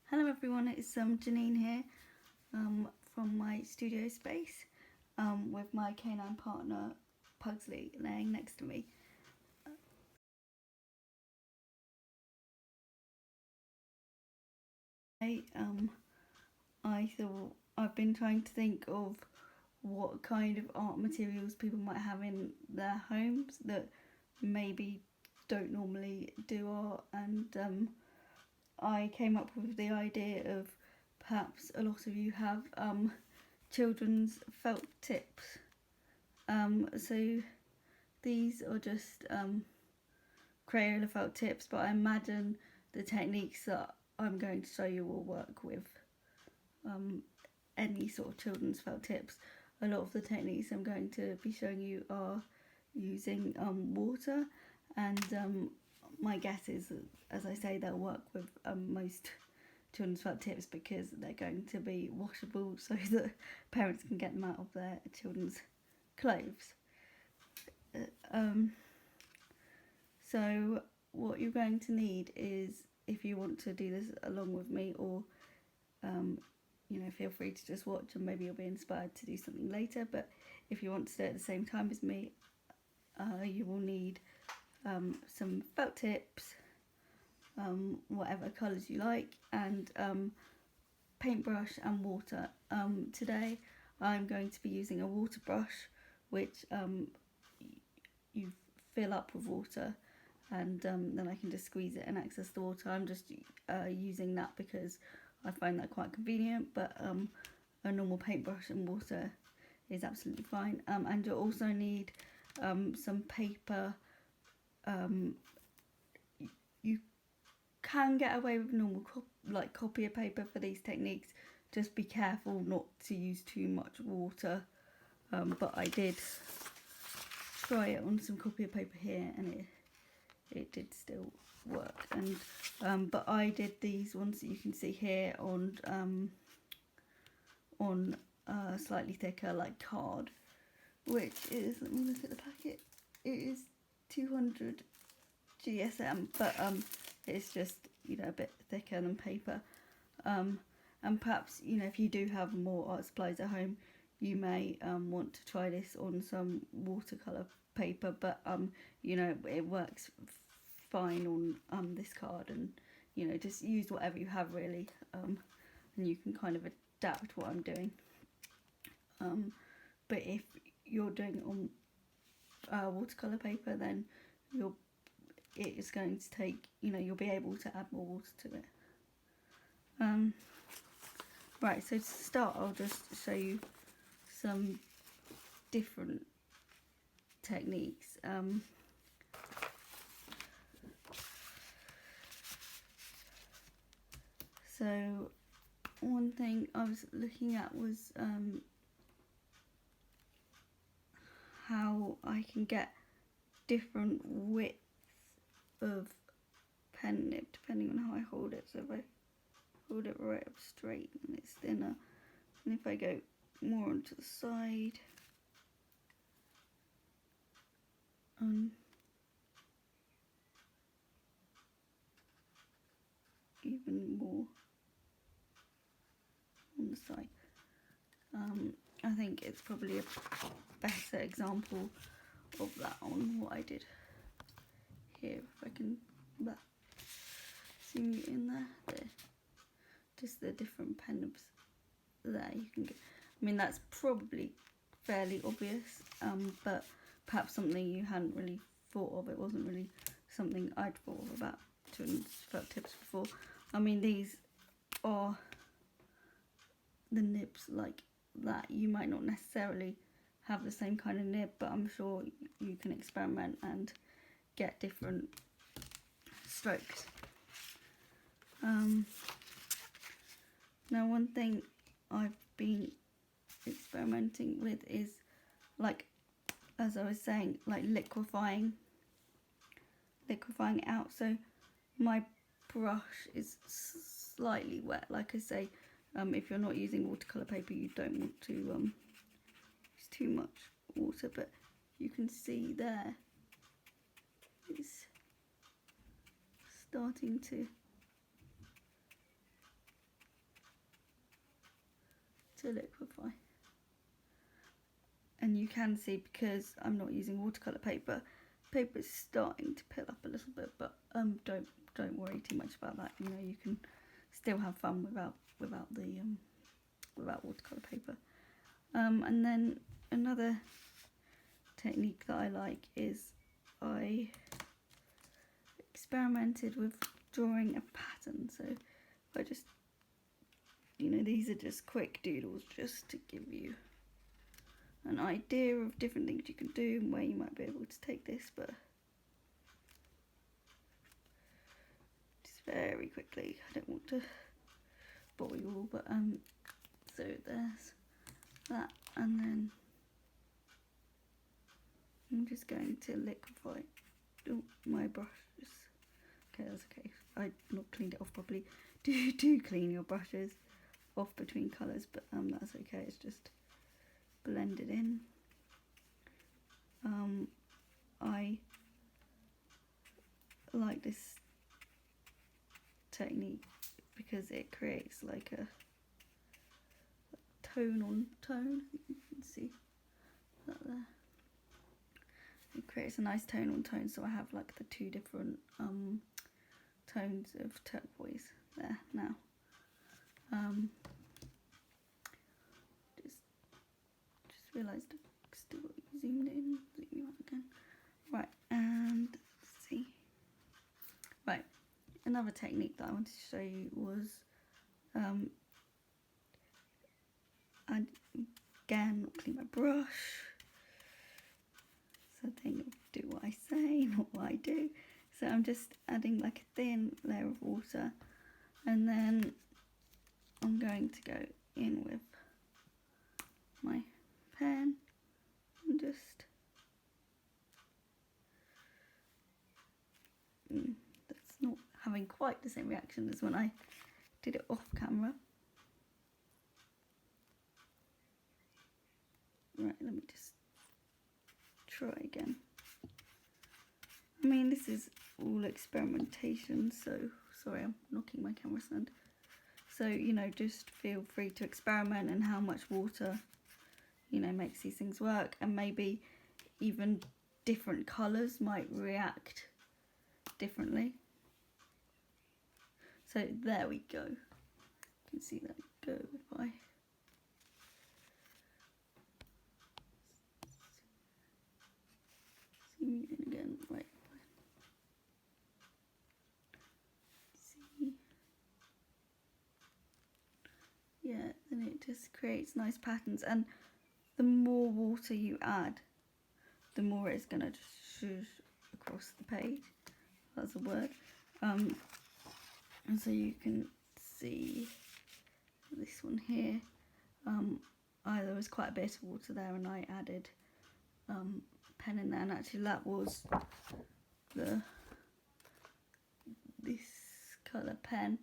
Hello everyone, it's Janine here from my studio space with my canine partner Pugsley laying next to me. I thought I've been trying to think of what kind of art materials people might have in their homes that maybe don't normally do art, and I came up with the idea of perhaps a lot of you have children's felt tips. So these are just Crayola felt tips, but I imagine the techniques that I'm going to show you will work with any sort of children's felt tips. A lot of the techniques I'm going to be showing you are using water, and my guess is, as I say, they'll work with most children's felt tips because they're going to be washable so that parents can get them out of their children's clothes. So what you're going to need is, if you want to do this along with me, or feel free to just watch and maybe you'll be inspired to do something later, but if you want to do it at the same time as me, you will need some felt tips, whatever colours you like, and paintbrush and water. Today I'm going to be using a water brush, which you fill up with water, and then I can just squeeze it and access the water. I'm just using that because I find that quite convenient, but a normal paintbrush and water is absolutely fine. And you'll also need some paper. You can get away with normal copier paper for these techniques. Just be careful not to use too much water, but I did try it on some copier paper here, and it did still work. And but I did these ones that you can see here on slightly thicker card, which is, let me look at the packet, it is 200 GSM, but it's just a bit thicker than paper, and perhaps if you do have more art supplies at home, you may want to try this on some watercolour paper, but it works fine on this card, and just use whatever you have really, and you can kind of adapt what I'm doing, but if you're doing it on watercolour paper, then it is going to take, you'll be able to add more water to it. Right, so to start, I'll just show you some different techniques. So one thing I was looking at was how I can get different widths of pen nib depending on how I hold it. So if I hold it right up straight, and it's thinner, and if I go more onto the side, even more on the side, I think it's probably a better example of that on what I did here. If I can zoom you in there, just the different pen nibs there you can get. I mean, that's probably fairly obvious, but perhaps something you hadn't really thought of. It wasn't really something I'd thought of about children's felt tips before. I mean, these are the nibs like that. You might not necessarily have the same kind of nib, but I'm sure you can experiment and get different strokes. Now, one thing I've been experimenting with is, as I was saying, liquefying out. So my brush is slightly wet. Like I say, if you're not using watercolour paper, you don't want to use too much water, but you can see there it's starting to to liquefy. And you can see, because I'm not using watercolour paper, paper's starting to peel up a little bit, but don't worry too much about that. You know, you can still have fun without watercolour paper. And then another technique that I like is I experimented with drawing a pattern. So I just, you know, these are just quick doodles just to give you an idea of different things you can do and where you might be able to take this, but just very quickly, I don't want to bore you all, but so there's that, and then I'm just going to liquefy my brushes. Okay, that's okay. I not cleaned it off properly. Do clean your brushes off between colours, but that's okay. It's just blend it in. I like this technique because it creates like a tone on tone. You can see that there. It creates a nice tone on tone, so I have like the two different tones of turquoise there now. Just realised I still zoomed in, zoom you out again. Right, and let's see. Right, another technique that I wanted to show you was again, not clean my brush. So I think do what I say, not what I do. So I'm just adding like a thin layer of water, and then I'm going to go in with my pen and just that's not having quite the same reaction as when I did it off camera. Right, let me just try again. I mean, this is all experimentation, so sorry, I'm knocking my camera stand. So, you know, just feel free to experiment and how much water, you know, makes these things work, and maybe even different colours might react differently. So there we go. You can see that go if I zoom in again. Right. See. Yeah, then it just creates nice patterns, and the more water you add, the more it's gonna just zhuzh across the page. That's a word. And so you can see this one here. There was quite a bit of water there, and I added pen in there, and actually that was this colour pen,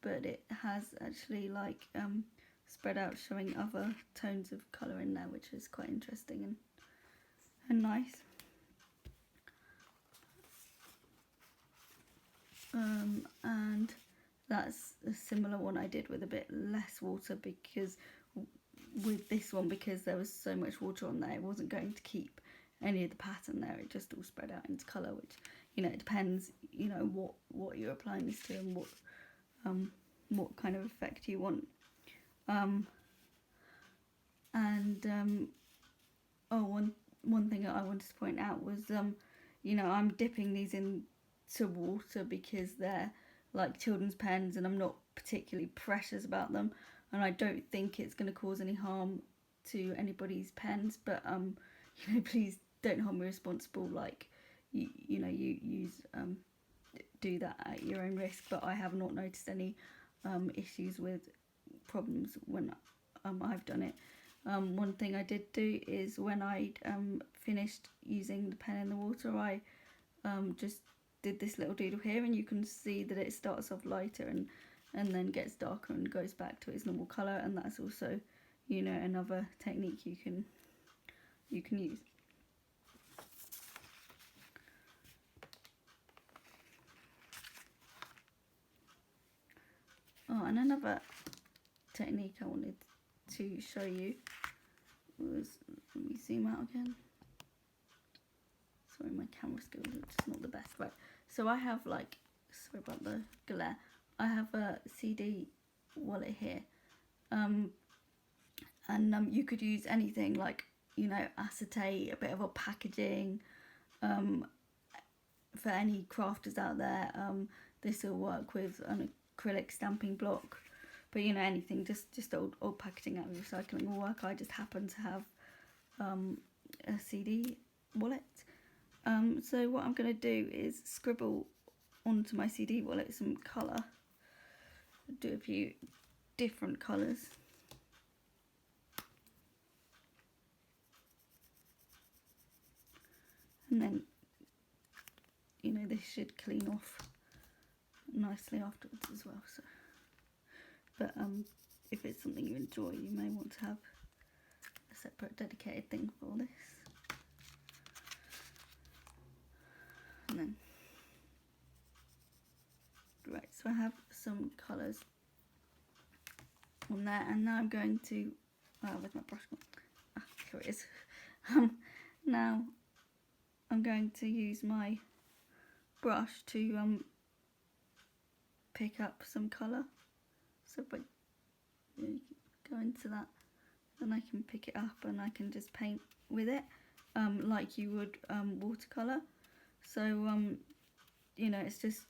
but it has actually like spread out, showing other tones of colour in there, which is quite interesting and nice. And that's a similar one I did with a bit less water, because with this one, because there was so much water on there, it wasn't going to keep any of the pattern there. It just all spread out into colour, which, you know, it depends, you know, what you're applying this to and what kind of effect you want. One thing that I wanted to point out was, you know, I'm dipping these into water because they're like children's pens, and I'm not particularly precious about them, and I don't think it's going to cause any harm to anybody's pens, but you know, please don't hold me responsible. Like, you know, you use do that at your own risk, but I have not noticed any issues with problems when I've done it. One thing I did do is when I finished using the pen in the water, I just did this little doodle here, and you can see that it starts off lighter and then gets darker and goes back to its normal colour, and that's also, you know, another technique you can use. Oh, and another technique I wanted to show you was, let me zoom out again. Sorry, my camera skills are just not the best. Right, so I have like, sorry about the glare, I have a CD wallet here, and you could use anything like, you know, acetate, a bit of a packaging, for any crafters out there. This will work with an acrylic stamping block, but you know, anything, just old packaging out of recycling will work. I just happen to have a CD wallet. So what I'm going to do is scribble onto my CD wallet some colour, do a few different colours. And then, you know, this should clean off nicely afterwards as well. So, but if it's something you enjoy, you may want to have a separate dedicated thing for all this. And then, right, so I have some colours on there, and now I'm going to, where's my brush? Ah, here it is. Now I'm going to use my brush to pick up some colour. So if I go into that, then I can pick it up and I can just paint with it, like you would watercolour. So you know, it's just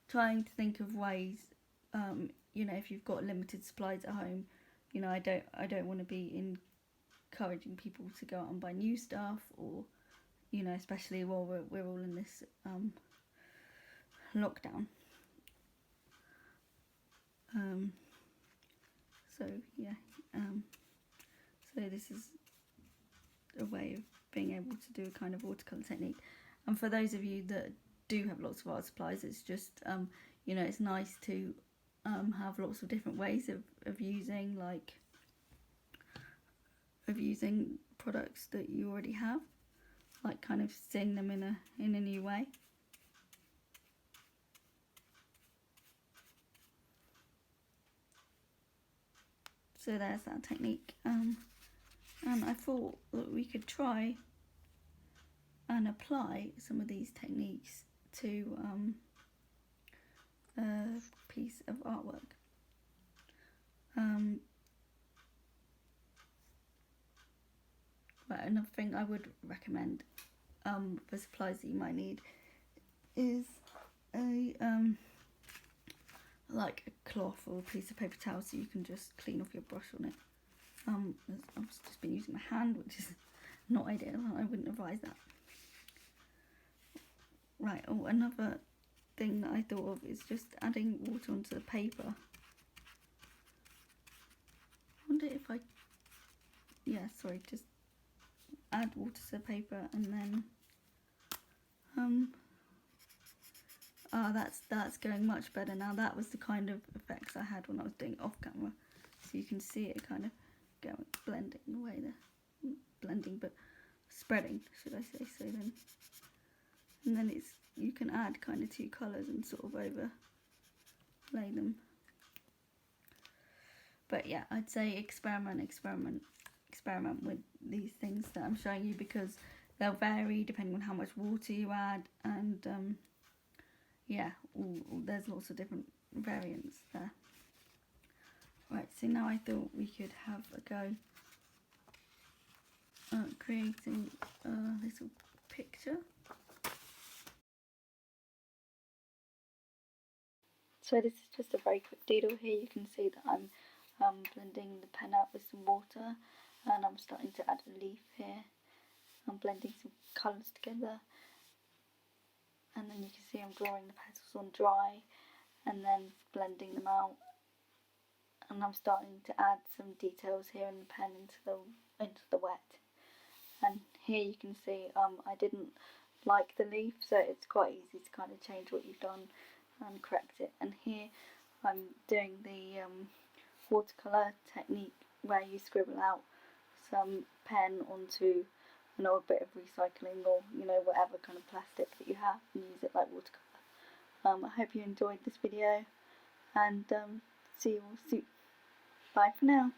trying to think of ways, you know, if you've got limited supplies at home, you know, I don't want to be encouraging people to go out and buy new stuff, or, you know, especially while we're all in this lockdown. So yeah, so this is a way of being able to do a kind of watercolour technique. And for those of you that do have lots of art supplies, it's just you know, it's nice to have lots of different ways of using products that you already have, like kind of seeing them in a new way. So there's that technique, and I thought that we could try and apply some of these techniques to a piece of artwork. But another thing I would recommend for supplies that you might need is a like a cloth or a piece of paper towel, so you can just clean off your brush on it. I've just been using my hand, which is not ideal. I wouldn't advise that. Right, oh, another thing that I thought of is just adding water onto the paper. I wonder if I, yeah, sorry, just add water to the paper and then, that's going much better now. That was the kind of effects I had when I was doing it off camera. So you can see it kind of going, blending away there, blending, but spreading, should I say. So then, and then it's, you can add kind of two colours and sort of overlay them. But yeah, I'd say experiment with these things that I'm showing you, because they'll vary depending on how much water you add, and yeah, there's lots of different variants there. Right, so now I thought we could have a go at creating a little picture. So this is just a very quick doodle. Here you can see that I'm blending the pen out with some water, and I'm starting to add a leaf here. I'm blending some colours together, and then you can see I'm drawing the petals on dry and then blending them out, and I'm starting to add some details here in the pen into the wet. And here you can see I didn't like the leaf, so it's quite easy to kind of change what you've done and correct it. And here I'm doing the watercolour technique, where you scribble out some pen onto an old bit of recycling, or you know, whatever kind of plastic that you have, and use it like watercolour. I hope you enjoyed this video, and see you all soon. Bye for now.